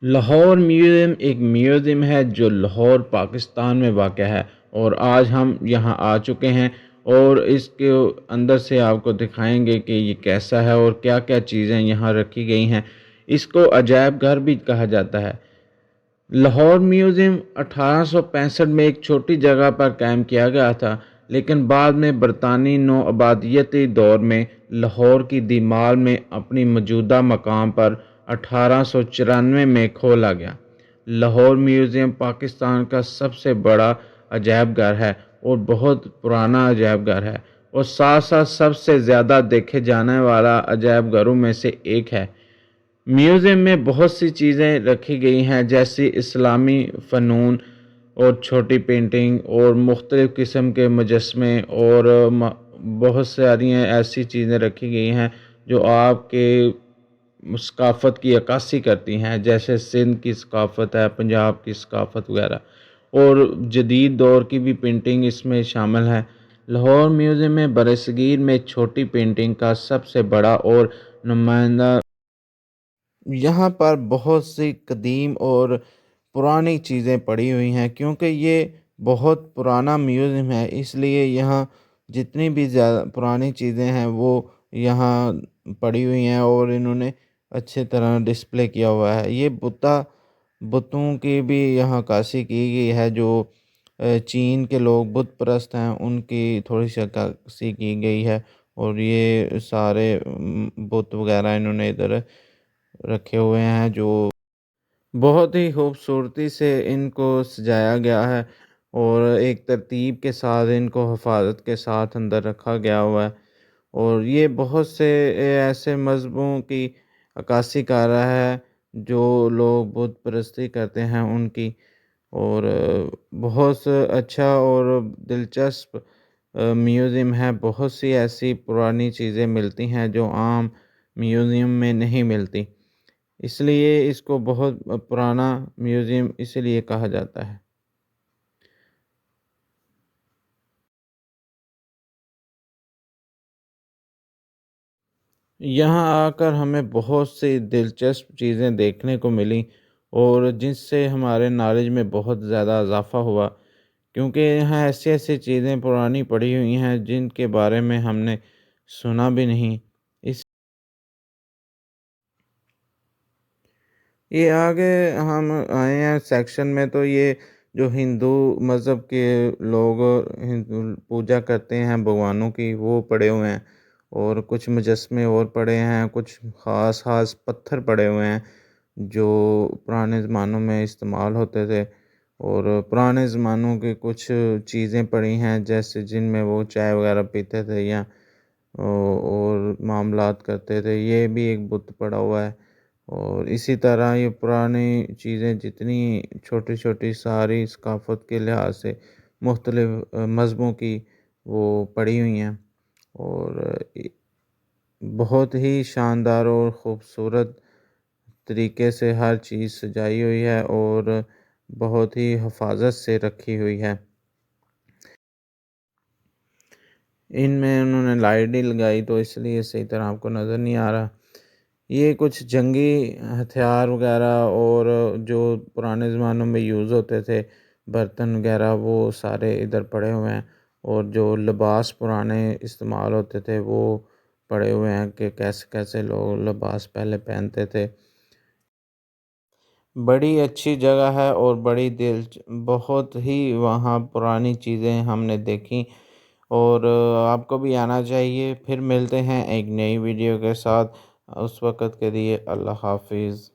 Lahore museum ایک museum ہے جو لاہور پاکستان میں واقع ہے، اور آج ہم یہاں آ چکے ہیں اور اس کے اندر سے آپ کو دکھائیں گے کہ یہ کیسا ہے اور کیا کیا چیزیں یہاں رکھی گئی ہیں۔ اس کو عجائب گھر بھی کہا جاتا ہے۔ لاہور میوزیم 1865 میں ایک چھوٹی جگہ پر قائم کیا گیا تھا، لیکن بعد میں برطانوی نوآبادیاتی دور میں لاہور کی دیمال میں اپنی موجودہ مقام پر 1894 میں کھولا گیا۔ لاہور میوزیم پاکستان کا سب سے بڑا عجائب گھر ہے اور بہت پرانا عجائب گھر ہے، اور ساتھ ساتھ سب سے زیادہ دیکھے جانے والا عجائب گھروں میں سے ایک ہے۔ میوزیم میں بہت سی چیزیں رکھی گئی ہیں، جیسے اسلامی فنون اور چھوٹی پینٹنگ اور مختلف قسم کے مجسمے، اور بہت ساری ایسی چیزیں رکھی گئی ہیں جو آپ کے ثقافت کی عکاسی کرتی ہیں، جیسے سندھ کی ثقافت ہے، پنجاب کی ثقافت وغیرہ، اور جدید دور کی بھی پینٹنگ اس میں شامل ہے۔ لاہور میوزیم میں برصغیر میں چھوٹی پینٹنگ کا سب سے بڑا اور نمائندہ۔ یہاں پر بہت سی قدیم اور پرانی چیزیں پڑی ہوئی ہیں، کیونکہ یہ بہت پرانا میوزیم ہے، اس لیے یہاں جتنی بھی زیادہ پرانی چیزیں ہیں وہ یہاں پڑی ہوئی ہیں اور انہوں نے اچھے طرح ڈسپلے کیا ہوا ہے۔ یہ بتوں کی بھی یہاں عکاسی کی گئی ہے، جو چین کے لوگ بت پرست ہیں ان کی تھوڑی سی عکاسی کی گئی ہے، اور یہ سارے بت وغیرہ انہوں نے ادھر رکھے ہوئے ہیں، جو بہت ہی خوبصورتی سے ان کو سجایا گیا ہے اور ایک ترتیب کے ساتھ ان کو حفاظت کے ساتھ اندر رکھا گیا ہوا ہے۔ اور یہ بہت سے ایسے مذہبوں کی عکاسی کر رہا ہے جو لوگ بت پرستی کرتے ہیں ان کی، اور بہت اچھا اور دلچسپ میوزیم ہے۔ بہت سی ایسی پرانی چیزیں ملتی ہیں جو عام میوزیم میں نہیں ملتی، اس لیے اس کو بہت پرانا میوزیم اس لیے کہا جاتا ہے۔ یہاں آ کر ہمیں بہت سی دلچسپ چیزیں دیکھنے کو ملیں، اور جس سے ہمارے نالج میں بہت زیادہ اضافہ ہوا، کیونکہ یہاں ایسی ایسی چیزیں پرانی پڑی ہوئی ہیں جن کے بارے میں ہم نے سنا بھی نہیں۔ اس یہ آگے ہم آئے ہیں سیکشن میں، تو یہ جو ہندو مذہب کے لوگ ہندو پوجا کرتے ہیں بھگوانوں کی، وہ پڑے ہوئے ہیں، اور کچھ مجسمے اور پڑے ہیں، کچھ خاص خاص پتھر پڑے ہوئے ہیں جو پرانے زمانوں میں استعمال ہوتے تھے، اور پرانے زمانوں کے کچھ چیزیں پڑی ہیں جیسے جن میں وہ چائے وغیرہ پیتے تھے یا اور معاملات کرتے تھے۔ یہ بھی ایک بت پڑا ہوا ہے، اور اسی طرح یہ پرانی چیزیں جتنی چھوٹی چھوٹی ساری ثقافت کے لحاظ سے مختلف مذہبوں کی وہ پڑی ہوئی ہیں، اور بہت ہی شاندار اور خوبصورت طریقے سے ہر چیز سجائی ہوئی ہے اور بہت ہی حفاظت سے رکھی ہوئی ہے۔ ان میں انہوں نے لائٹ نہیں لگائی تو اس لیے صحیح طرح آپ کو نظر نہیں آ رہا۔ یہ کچھ جنگی ہتھیار وغیرہ اور جو پرانے زمانوں میں یوز ہوتے تھے برتن وغیرہ، وہ سارے ادھر پڑے ہوئے ہیں، اور جو لباس پرانے استعمال ہوتے تھے وہ پڑے ہوئے ہیں کہ کیسے کیسے لوگ لباس پہلے پہنتے تھے۔ بڑی اچھی جگہ ہے اور بہت ہی وہاں پرانی چیزیں ہم نے دیکھی، اور آپ کو بھی آنا چاہیے۔ پھر ملتے ہیں ایک نئی ویڈیو کے ساتھ، اس وقت کے لیے اللہ حافظ۔